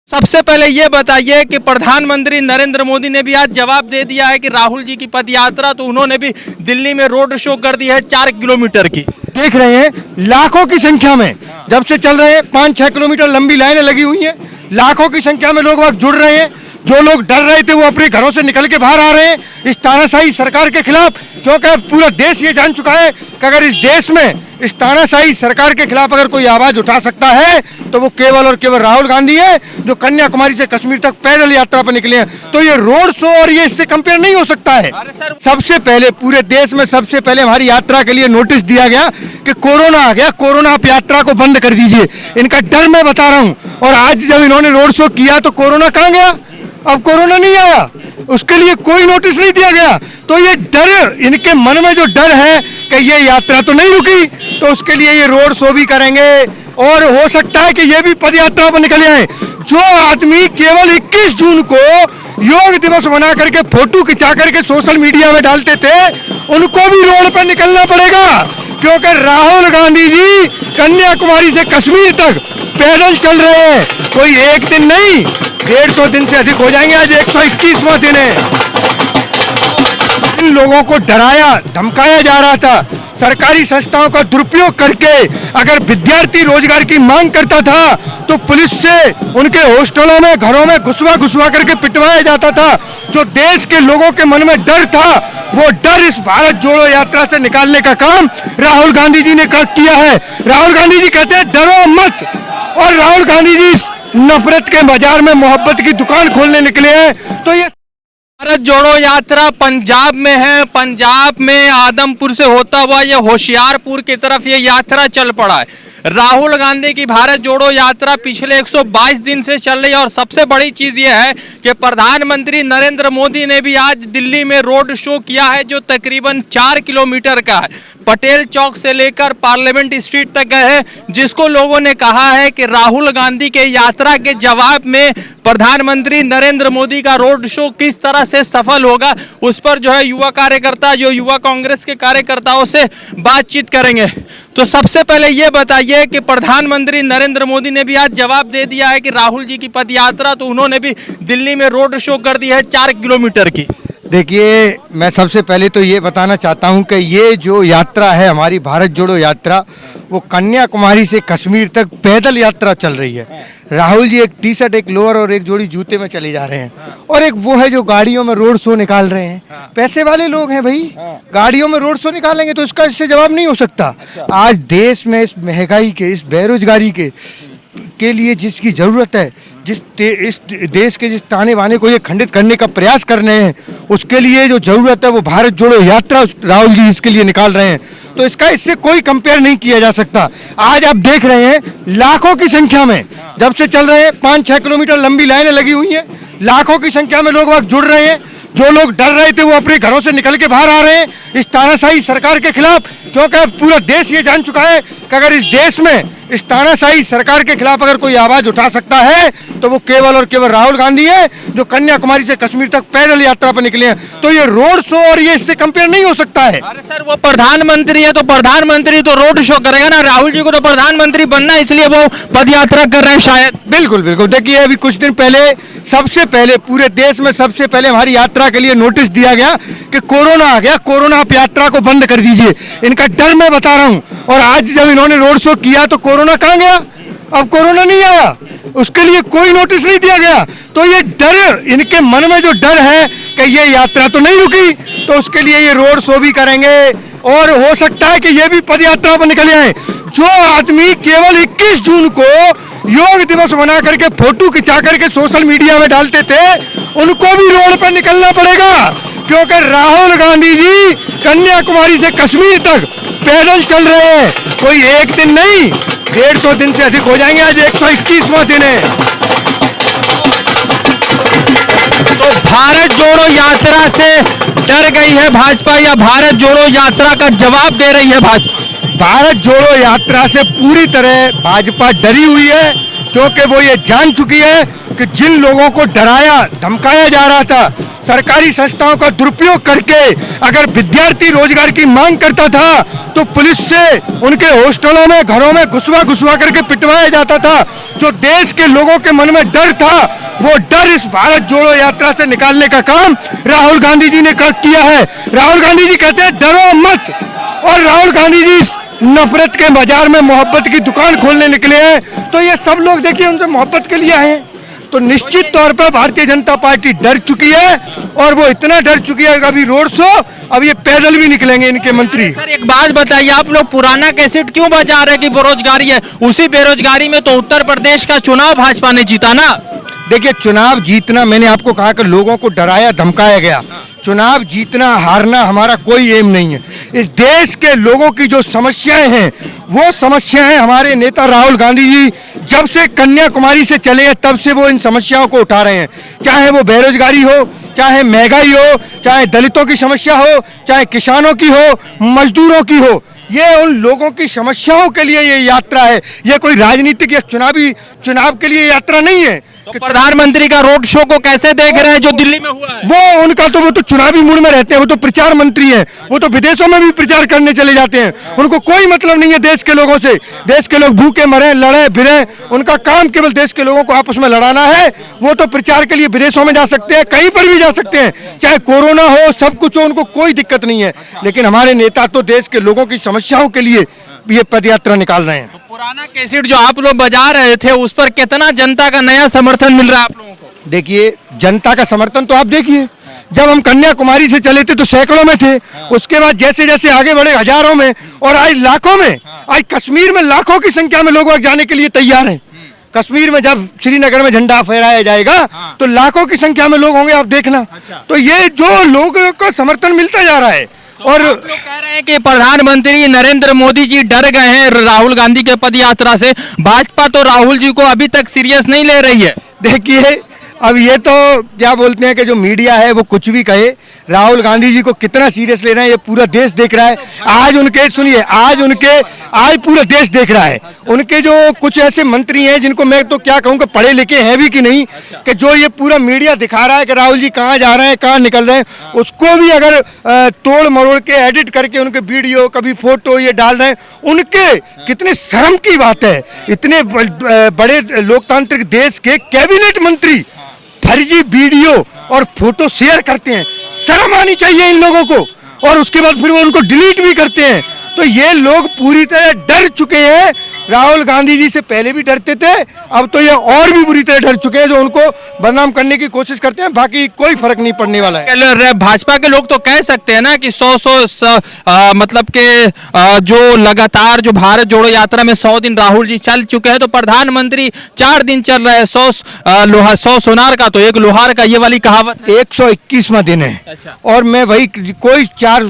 सबसे पहले ये बताइए कि प्रधानमंत्री नरेंद्र मोदी ने भी आज जवाब दे दिया है कि राहुल जी की पद यात्रा, तो उन्होंने भी दिल्ली में रोड शो कर दी है 4 किलोमीटर की। देख रहे हैं लाखों की संख्या में जब से चल रहे हैं, 5-6 किलोमीटर लंबी लाइनें लगी हुई हैं। लाखों की संख्या में लोग वक्त जुड़ रहे हैं। जो लोग डर रहे थे वो अपने घरों से निकल के बाहर आ रहे हैं इस तानाशाही सरकार के खिलाफ, क्योंकि पूरा देश ये जान चुका है कि अगर इस देश में इस तानाशाही सरकार के खिलाफ अगर कोई आवाज उठा सकता है तो वो केवल और केवल राहुल गांधी है, जो कन्याकुमारी से कश्मीर तक पैदल यात्रा पर निकले हैं। तो ये रोड शो और ये इससे कंपेयर नहीं हो सकता है। सबसे पहले पूरे देश में सबसे पहले हमारी यात्रा के लिए नोटिस दिया गया कि कोरोना आ गया, कोरोना आप यात्रा को बंद कर दीजिए। इनका डर मैं बता रहा हूँ। और आज जब इन्होंने रोड शो किया तो कोरोना कहाँ गया? अब कोरोना नहीं आया, उसके लिए कोई नोटिस नहीं दिया गया। तो ये डर, इनके मन में जो डर है कि ये यात्रा तो नहीं रुकी, तो उसके लिए ये रोड शो भी करेंगे और हो सकता है कि ये भी पद यात्रा पर निकल आए। जो आदमी केवल 21 जून को योग दिवस बना करके फोटो खिंचा करके सोशल मीडिया में डालते थे, उनको भी रोड पर निकलना पड़ेगा, क्योंकि राहुल गांधी जी कन्याकुमारी से कश्मीर तक पैदल चल रहे हैं। कोई एक दिन नहीं, 150 दिन से अधिक हो जाएंगे। आज 121वां दिन है। इन लोगों को डराया धमकाया जा रहा था। सरकारी संस्थाओं का दुरुपयोग करके अगर विद्यार्थी रोजगार की मांग करता था तो पुलिस से उनके हॉस्टलों में, घरों में घुसवा करके पिटवाया जाता था। जो देश के लोगों के मन में डर था, वो डर इस भारत जोड़ो यात्रा से निकालने का काम राहुल गांधी जी ने किया है। राहुल गांधी जी कहते हैं डरो मत, और राहुल गांधी जी नफरत के बाजार में मोहब्बत की दुकान खोलने निकले हैं। तो ये भारत जोड़ो यात्रा पंजाब में है। पंजाब में आदमपुर से होता हुआ ये होशियारपुर की तरफ ये यात्रा चल पड़ा है। राहुल गांधी की भारत जोड़ो यात्रा पिछले 122 दिन से चल रही है। और सबसे बड़ी चीज ये है कि प्रधानमंत्री नरेंद्र मोदी ने भी आज दिल्ली में रोड शो किया है, जो तकरीबन 4 किलोमीटर का है। पटेल चौक से लेकर पार्लियामेंट स्ट्रीट तक गए हैं, जिसको लोगों ने कहा है कि राहुल गांधी के यात्रा के जवाब में प्रधानमंत्री नरेंद्र मोदी का रोड शो किस तरह से सफल होगा, उस पर जो है युवा कार्यकर्ता, जो युवा कांग्रेस के कार्यकर्ताओं से बातचीत करेंगे। तो सबसे पहले ये बताइए कि प्रधानमंत्री नरेंद्र मोदी ने भी आज जवाब दे दिया है कि राहुल जी की पद यात्रा, तो उन्होंने भी दिल्ली में रोड शो कर दी है 4 किलोमीटर की। देखिए, मैं सबसे पहले तो ये बताना चाहता हूँ कि ये जो यात्रा है हमारी भारत जोड़ो यात्रा, वो कन्याकुमारी से कश्मीर तक पैदल यात्रा चल रही है। राहुल जी एक टी शर्ट, एक लोअर और एक जोड़ी जूते में चले जा रहे हैं, और एक वो है जो गाड़ियों में रोड शो निकाल रहे हैं। पैसे वाले लोग हैं भाई, गाड़ियों में रोड शो निकालेंगे तो इसका इससे जवाब नहीं हो सकता। आज देश में इस महंगाई के, इस बेरोजगारी के लिए जिसकी जरूरत है, इस देश के जिस ताने बाने को ये खंडित करने का प्रयास कर रहे हैं, उसके लिए जो जरूरत है वो भारत जोड़ो यात्रा राहुल जी इसके लिए निकाल रहे हैं। तो इसका इससे कोई कंपेयर नहीं किया जा सकता। आज आप देख रहे हैं लाखों की संख्या में जब से चल रहे हैं, 5-6 किलोमीटर लंबी लाइनें लगी हुई हैं। लाखों की संख्या में लोग वक्त जुड़ रहे हैं। जो लोग डर रहे थे वो अपने घरों से निकल के बाहर आ रहे हैं इस तानाशाही सरकार के खिलाफ, क्योंकि पूरा देश ये जान चुका है कि अगर इस देश में इस तानाशाही सरकार के खिलाफ अगर कोई आवाज उठा सकता है तो वो केवल और केवल राहुल गांधी है, जो कन्याकुमारी से कश्मीर तक पैदल यात्रा पर निकले हैं। तो ये रोड शो और ये इससे कंपेयर नहीं हो सकता है। अरे सर, वो प्रधानमंत्री है तो प्रधानमंत्री तो रोड शो करेगा ना। राहुल जी को तो प्रधानमंत्री बनना है, इसलिए वो पद यात्रा कर रहे हैं शायद। बिल्कुल बिल्कुल। देखिए, अभी कुछ दिन पहले सबसे पहले पूरे देश में सबसे पहले हमारी यात्रा के लिए नोटिस दिया गया कि कोरोना आ गया, कोरोना आप यात्रा को बंद कर दीजिए। इनका डर मैं बता रहा हूँ। और आज जब इन्होंने रोड शो किया तो कोरोना कहाँ गया? अब कोरोना नहीं आया, उसके लिए कोई नोटिस नहीं दिया गया। तो ये डर, इनके मन में जो डर है कि ये यात्रा तो नहीं रुकी, तो उसके लिए ये रोड शो भी करेंगे और हो सकता है कि ये भी पद यात्रा पर निकल आए। जो आदमी केवल 21 जून को योग दिवस बना करके फोटो खिंचा करके सोशल मीडिया में डालते थे, उनको भी रोड पर निकलना पड़ेगा, क्योंकि राहुल गांधी जी कन्याकुमारी से कश्मीर तक पैदल चल रहे हैं। कोई एक दिन नहीं, 150 दिन से अधिक हो जाएंगे। आज 121वां दिन है। तो भारत जोड़ो यात्रा से डर गई है भाजपा, या भारत जोड़ो यात्रा का जवाब दे रही है भाजपा? भारत जोड़ो यात्रा से पूरी तरह भाजपा डरी हुई है, क्योंकि वो ये जान चुकी है कि जिन लोगों को डराया धमकाया जा रहा था, सरकारी संस्थाओं का दुरुपयोग करके अगर विद्यार्थी रोजगार की मांग करता था तो पुलिस से उनके हॉस्टलों में, घरों में घुसवा करके पिटवाया जाता था। जो देश के लोगों के मन में डर था, वो डर इस भारत जोड़ो यात्रा से निकालने का काम राहुल गांधी जी ने किया है। राहुल गांधी जी कहते हैं डरो मत, और राहुल गांधी जी नफरत के बाजार में मोहब्बत की दुकान खोलने निकले हैं। तो ये सब लोग देखिए उनसे मोहब्बत के लिए आए हैं। तो निश्चित तौर पर भारतीय जनता पार्टी डर चुकी है, और वो इतना डर चुकी है कि अभी रोड शो, अब ये पैदल भी निकलेंगे इनके मंत्री। सर एक बात बताइए, आप लोग पुराना कैसेट क्यों बजा रहे हैं कि बेरोजगारी है? उसी बेरोजगारी में तो उत्तर प्रदेश का चुनाव भाजपा ने जीता ना। देखिए, चुनाव जीतना, मैंने आपको कहा कि लोगों को डराया धमकाया गया। चुनाव जीतना हारना हमारा कोई एम नहीं है। इस देश के लोगों की जो समस्याएं हैं, वो समस्याएं हमारे नेता राहुल गांधी जी जब से कन्याकुमारी से चले हैं तब से वो इन समस्याओं को उठा रहे हैं। चाहे वो बेरोजगारी हो, चाहे महंगाई हो, चाहे दलितों की समस्या हो, चाहे किसानों की हो, मजदूरों की हो, ये उन लोगों की समस्याओं के लिए ये यात्रा है। ये कोई राजनीतिक या चुनाव के लिए यात्रा नहीं है। तो प्रधानमंत्री का रोड शो को कैसे देख रहे हैं जो दिल्ली में हुआ है? वो तो चुनावी मूड में रहते हैं, वो तो प्रचार मंत्री हैं, वो तो विदेशों में भी प्रचार करने चले जाते हैं। उनको कोई मतलब नहीं है देश के लोगों से। देश के लोग भूखे मरे, लड़े भिड़े, उनका काम केवल देश के लोगों को आपस में लड़ाना है। वो तो प्रचार के लिए विदेशों में जा सकते हैं, कहीं पर भी जा सकते हैं, चाहे कोरोना हो, सब कुछ हो, उनको कोई दिक्कत नहीं है। लेकिन हमारे नेता तो देश के लोगों की समस्याओं के लिए ये पदयात्रा निकाल रहे हैं। पुराना कैसेट जो आप लोग बजा रहे थे, उस पर कितना जनता का नया समर्थन मिल रहा है आप लोगों को? देखिए, जनता का समर्थन तो आप देखिए, जब हम कन्याकुमारी से चले थे तो सैकड़ों में थे, उसके बाद जैसे जैसे आगे बढ़े हजारों में, और आज लाखों में। आज कश्मीर में लाखों की संख्या में लोग जाने के लिए तैयार हैं। कश्मीर में जब श्रीनगर में झंडा फहराया जाएगा तो लाखों की संख्या में लोग होंगे, आप देखना। तो ये जो लोगों को समर्थन मिलता जा रहा है। और आप लोग कह रहे हैं कि प्रधानमंत्री नरेंद्र मोदी जी डर गए हैं राहुल गांधी के पद यात्रा से। भाजपा तो राहुल जी को अभी तक सीरियस नहीं ले रही है। देखिए, अब ये तो क्या बोलते हैं कि जो मीडिया है वो कुछ भी कहे, राहुल गांधी जी को कितना सीरियस ले रहे हैं ये पूरा देश देख रहा है। आज पूरा देश देख रहा है। उनके जो कुछ ऐसे मंत्री हैं जिनको मैं तो क्या कहूँ कि पढ़े लिखे हैं भी कि नहीं, कि जो ये पूरा मीडिया दिखा रहा है कि राहुल जी कहाँ जा रहे हैं, कहाँ निकल रहे हैं, उसको भी अगर तोड़ मरोड़ के एडिट करके उनके वीडियो, कभी फोटो ये डाल रहे हैं, उनके कितने शर्म की बात है। इतने बड़े लोकतांत्रिक देश के कैबिनेट मंत्री फर्जी वीडियो और फोटो शेयर करते हैं। शर्म आनी चाहिए इन लोगों को। और उसके बाद फिर वो उनको डिलीट भी करते हैं। तो ये लोग पूरी तरह डर चुके हैं। राहुल गांधी जी से पहले भी डरते थे, अब तो ये और भी बुरी तरह डर चुके हैं, जो उनको बदनाम करने की कोशिश करते हैं। बाकी कोई फर्क नहीं पड़ने वाला है। भाजपा के लोग तो कह सकते हैं ना कि 100 मतलब के जो लगातार जो भारत जोड़ो यात्रा में 100 दिन राहुल जी चल चुके हैं, तो प्रधानमंत्री 4 दिन चल रहे हैं। 100 सोनार का तो 1 लोहार का, ये वाली कहावत 121वां दिन है। अच्छा। और मैं वही, कोई 4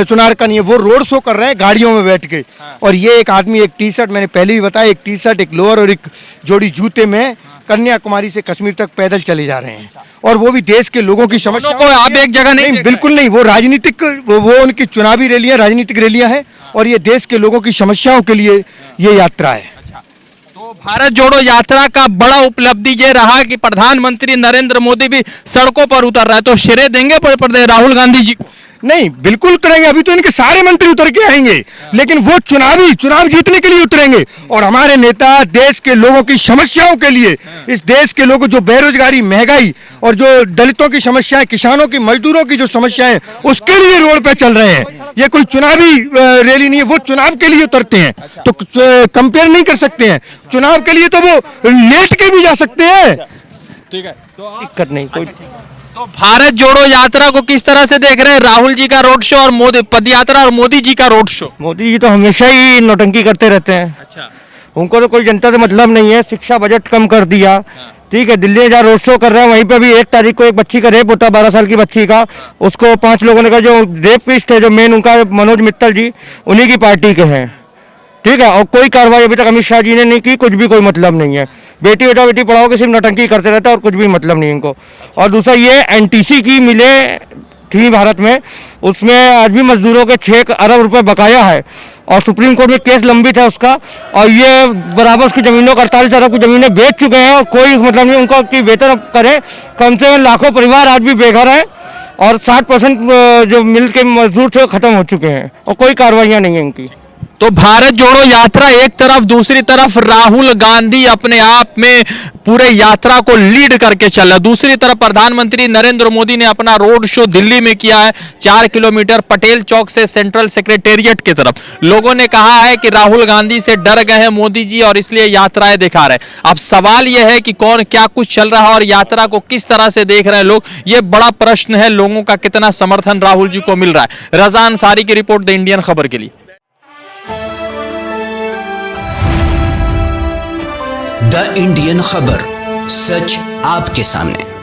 सोनार का नहीं है, वो रोड शो कर रहे हैं गाड़ियों में बैठ के। और ये एक आदमी एक टी शर्ट, मैंने पहले भी बताया, एक टी शर्ट, एक लोअर और एक जोड़ी जूते में कन्याकुमारी से कश्मीर तक पैदल चले जा रहे हैं। और वो भी देश के लोगों की समस्या को आप एक जगह नहीं बिल्कुल नहीं। वो राजनीतिक, वो उनकी चुनावी रैलियां, राजनीतिक रैलियां हैं, और ये देश के लोगों की समस्याओं के लिए ये यात्रा है। तो भारत जोड़ो यात्रा का बड़ा उपलब्धि ये रहा कि प्रधानमंत्री नरेंद्र मोदी भी सड़कों पर उतर रहा है, तो श्रेय देंगे राहुल गांधी जी को? नहीं, बिल्कुल करेंगे। अभी तो इनके सारे मंत्री उतर के आएंगे, लेकिन वो चुनाव जीतने के लिए उतरेंगे। और हमारे नेता देश के लोगों की समस्याओं के लिए, इस देश के लोगों जो बेरोजगारी, महंगाई और जो दलितों की समस्याएं, किसानों की, मजदूरों की जो समस्याएं, उसके लिए रोड पे चल रहे हैं। ये कोई चुनावी रैली नहीं है, वो चुनाव के लिए उतरते हैं। तो कंपेयर नहीं कर सकते हैं। चुनाव के लिए तो वो लेट के भी जा सकते हैं। ठीक है, तो दिक्कत नहीं कोई। तो भारत जोड़ो यात्रा को किस तरह से देख रहे हैं? राहुल जी का रोड शो और मोदी पदयात्रा और मोदी जी का रोड शो? मोदी जी तो हमेशा ही नौटंकी करते रहते हैं। अच्छा। उनको तो कोई जनता से मतलब नहीं है। शिक्षा बजट कम कर दिया, ठीक है। दिल्ली में जहाँ रोड शो कर रहे हैं वहीं पे भी 1 तारीख को एक बच्ची का रेप होता, 12 साल की बच्ची का। उसको 5 लोगों ने, का जो रेपिस्ट है, जो मेन उनका मनोज मित्तल जी, उन्हीं की पार्टी के हैं, ठीक है। और कोई कार्रवाई अभी तक अमित शाह जी ने नहीं की, कुछ भी कोई मतलब नहीं है। बेटी पढ़ाओ के सिर्फ नौटंकी करते रहते हैं और कुछ भी मतलब नहीं इनको। और दूसरा ये एनटीसी की मिले थी भारत में, उसमें आज भी मजदूरों के 6 अरब रुपए बकाया है और सुप्रीम कोर्ट में केस लंबित है उसका। और ये बराबर उसकी ज़मीनों को 48 अरब की ज़मीनें बेच चुके हैं और कोई मतलब नहीं उनको कि वेतन करें। कम से कम लाखों परिवार आज भी बेघर हैं और 60% जो मिल के मजदूर थे वो खत्म हो चुके हैं और कोई कार्रवाइयाँ नहीं है इनकी। तो भारत जोड़ो यात्रा एक तरफ, दूसरी तरफ राहुल गांधी अपने आप में पूरे यात्रा को लीड करके चल रहा है। दूसरी तरफ प्रधानमंत्री नरेंद्र मोदी ने अपना रोड शो दिल्ली में किया है, 4 किलोमीटर पटेल चौक से सेंट्रल सेक्रेटेरिएट की तरफ। लोगों ने कहा है कि राहुल गांधी से डर गए हैं मोदी जी और इसलिए यात्राएं दिखा रहे हैं। अब सवाल यह है कि कौन क्या कुछ चल रहा है और यात्रा को किस तरह से देख रहे हैं लोग, ये बड़ा प्रश्न है। लोगों का कितना समर्थन राहुल जी को मिल रहा है। रजा अंसारी की रिपोर्ट, द इंडियन खबर के लिए। द इंडियन खबर, सच आपके सामने।